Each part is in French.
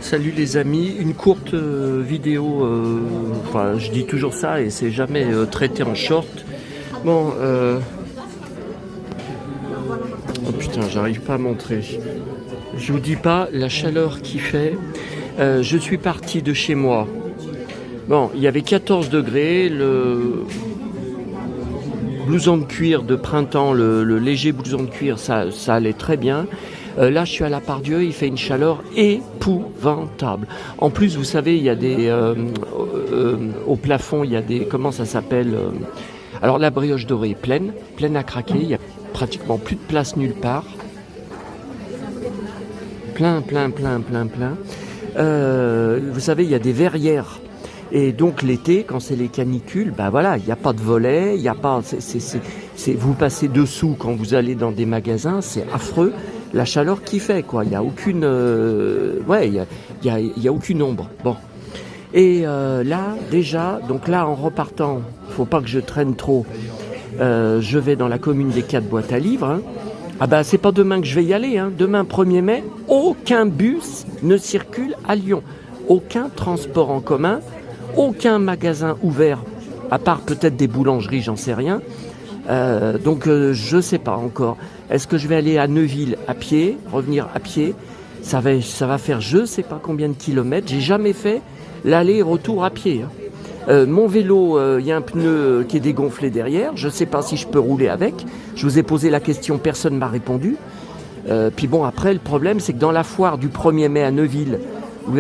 Salut les amis, une courte vidéo, enfin je dis toujours ça et c'est jamais traité en short. Bon, oh putain, j'arrive pas à montrer. Je vous dis pas la chaleur qu'il fait. Je suis parti de chez moi. Bon, il y avait 14 degrés, le blouson de cuir de printemps, le léger blouson de cuir, ça allait très bien. Là, je suis à la Pardieu, il fait une chaleur épouvantable. En plus, vous savez, il y a des... au plafond, il y a des... Comment ça s'appelle alors, la brioche dorée est pleine à craquer. Il n'y a pratiquement plus de place nulle part. Plein. Vous savez, il y a des verrières. Et donc, l'été, quand c'est les canicules, ben voilà, il n'y a pas de volet, il n'y a pas... vous passez dessous quand vous allez dans des magasins, c'est affreux. La chaleur qui fait, quoi. Il n'y a aucune... il y a aucune ombre. Bon. Et là, déjà, donc là, en repartant, faut pas que je traîne trop. Je vais dans la commune des 4 boîtes à livres. Hein. Ah ben, c'est pas demain que je vais y aller. Hein. Demain, 1er mai, aucun bus ne circule à Lyon. Aucun transport en commun, aucun magasin ouvert, à part peut-être des boulangeries, j'en sais rien. Donc je sais pas encore. Est-ce que je vais aller à Neuville à pied, revenir à pied? Ça va faire je sais pas combien de kilomètres. J'ai jamais fait l'aller-retour à pied. Hein. Mon vélo, il y a un pneu qui est dégonflé derrière. Je sais pas si je peux rouler avec. Je vous ai posé la question, personne m'a répondu. Puis bon, après le problème, c'est que dans la foire du 1er mai à Neuville, où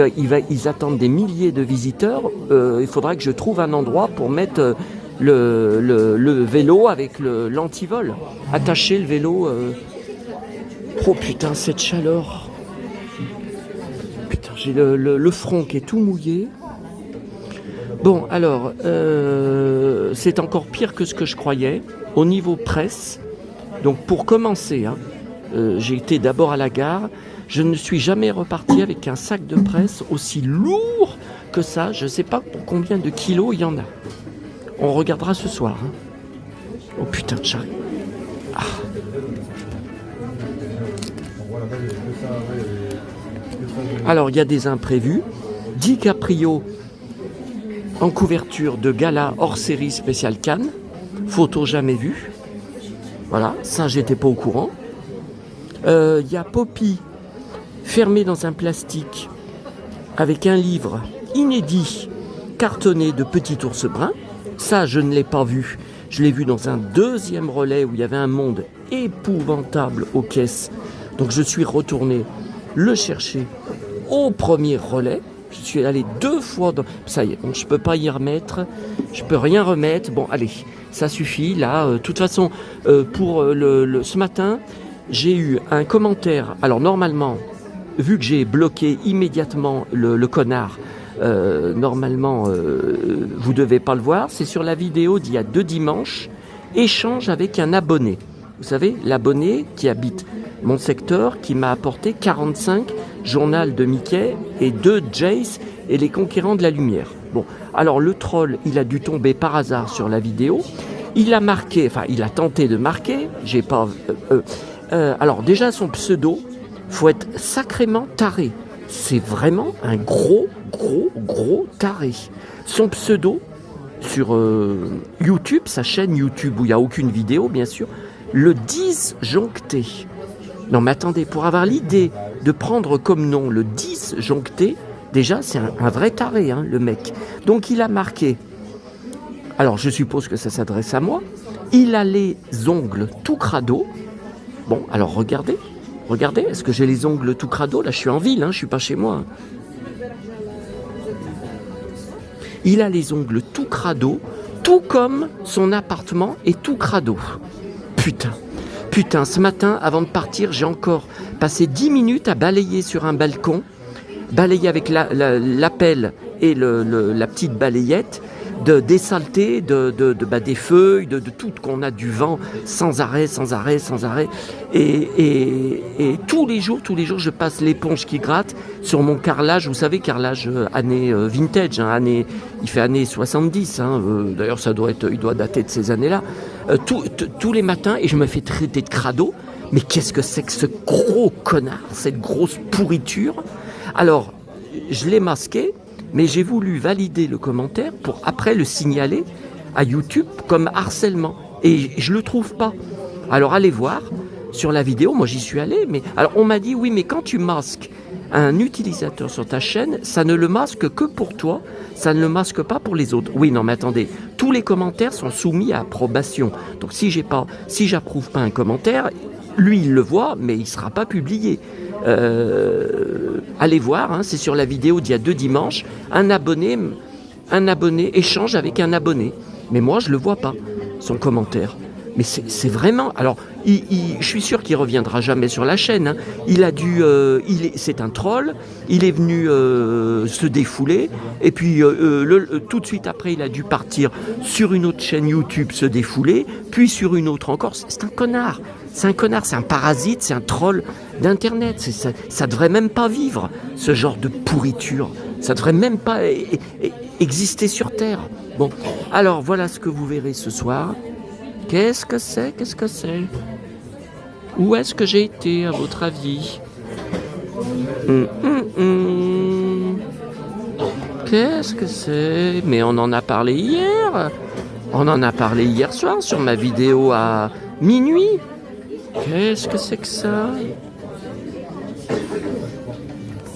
ils attendent des milliers de visiteurs, il faudra que je trouve un endroit pour mettre le vélo avec l'antivol. Attacher le vélo. Oh putain, cette chaleur. Putain, j'ai le front qui est tout mouillé. Bon, alors, c'est encore pire que ce que je croyais. Au niveau presse, donc pour commencer, hein, j'ai été d'abord à la gare. Je ne suis jamais reparti avec un sac de presse aussi lourd que ça. Je ne sais pas pour combien de kilos il y en a. On regardera ce soir. Hein. Oh putain de charrie. Ah. Alors, il y a des imprévus. DiCaprio en couverture de gala hors série spécial Cannes. Photo jamais vue. Voilà, ça, j'étais pas au courant. Il y a Poppy fermé dans un plastique avec un livre inédit cartonné de Petit Ours Brun. Ça, je ne l'ai pas vu. Je l'ai vu dans un deuxième relais où il y avait un monde épouvantable aux caisses. Donc je suis retourné le chercher au premier relais. Je suis allé 2 fois dans... Ça y est, bon, je ne peux pas y remettre. Je ne peux rien remettre. Bon, allez, ça suffit. Là, de toute façon, pour ce matin, j'ai eu un commentaire. Alors normalement, vu que j'ai bloqué immédiatement le connard, normalement, vous ne devez pas le voir. C'est sur la vidéo d'il y a 2 dimanches. Échange avec un abonné. Vous savez, l'abonné qui habite mon secteur, qui m'a apporté 45 journal de Mickey et 2 Jace et les Conquérants de la Lumière. Bon, alors le troll, il a dû tomber par hasard sur la vidéo. Il a marqué, enfin, il a tenté de marquer. J'ai pas. Alors déjà, son pseudo, faut être sacrément taré. C'est vraiment un gros taré. Son pseudo sur YouTube, sa chaîne YouTube où il n'y a aucune vidéo, bien sûr, le disjoncté. Non mais attendez, pour avoir l'idée de prendre comme nom le disjoncté, déjà c'est un vrai taré, hein, le mec. Donc il a marqué, alors je suppose que ça s'adresse à moi, il a les ongles tout crado. Bon, alors regardez, est-ce que j'ai les ongles tout crado? Là je suis en ville, hein, je suis pas chez moi. Hein. Il a les ongles tout crado, tout comme son appartement est tout crado. Putain, ce matin, avant de partir, j'ai encore passé 10 minutes à balayer sur un balcon, balayer avec l'appel et la petite balayette, des saletés, des feuilles, de tout qu'on a, du vent, sans arrêt. Et tous les jours, je passe l'éponge qui gratte sur mon carrelage. Vous savez, carrelage année vintage, hein, il fait années 70. Hein, d'ailleurs, il doit dater de ces années-là. tous les matins et je me fais traiter de crado. Mais qu'est-ce que c'est que ce gros connard, cette grosse pourriture? Alors, je l'ai masqué, mais j'ai voulu valider le commentaire pour après le signaler à YouTube comme harcèlement. Et je le trouve pas. Alors allez voir sur la vidéo, moi j'y suis allé, mais alors on m'a dit oui, mais quand tu masques un utilisateur sur ta chaîne, ça ne le masque que pour toi, ça ne le masque pas pour les autres. Oui, non, mais attendez, tous les commentaires sont soumis à approbation. Donc si j'approuve pas un commentaire, lui il le voit, mais il ne sera pas publié. Allez voir, hein, c'est sur la vidéo d'il y a 2 dimanches, un abonné échange avec un abonné. Mais moi je le vois pas, son commentaire. Mais c'est vraiment... Alors, je suis sûr qu'il ne reviendra jamais sur la chaîne. Hein. C'est un troll. Il est venu se défouler. Et puis, tout de suite après, il a dû partir sur une autre chaîne YouTube se défouler. Puis sur une autre encore. C'est un connard. C'est un connard. C'est un parasite. C'est un troll d'Internet. Ça ne devrait même pas vivre, ce genre de pourriture. Ça ne devrait même pas exister sur Terre. Bon, alors, voilà ce que vous verrez ce soir. Qu'est-ce que c'est? Qu'est-ce que c'est? Où est-ce que j'ai été, à votre avis? Qu'est-ce que c'est? Mais on en a parlé hier. On en a parlé hier soir sur ma vidéo à minuit. Qu'est-ce que c'est que ça?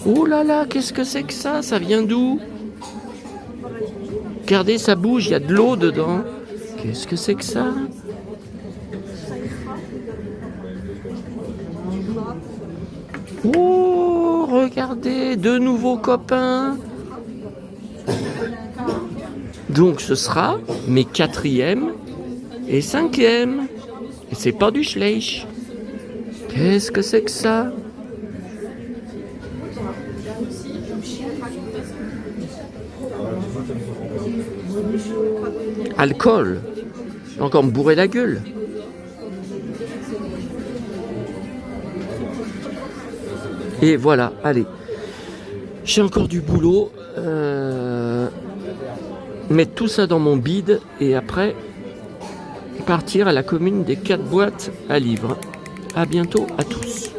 Oh là là, qu'est-ce que c'est que ça? Ça vient d'où? Regardez, ça bouge, il y a de l'eau dedans. Qu'est-ce que c'est que ça? Oh, regardez, 2 nouveaux copains. Donc ce sera mes 4e et 5e. Et c'est pas du schleich. Qu'est-ce que c'est que ça? Alcool. Encore me bourrer la gueule. Et voilà, allez. J'ai encore du boulot. Mettre tout ça dans mon bide et après partir à la commune des 4 boîtes à livres. À bientôt à tous.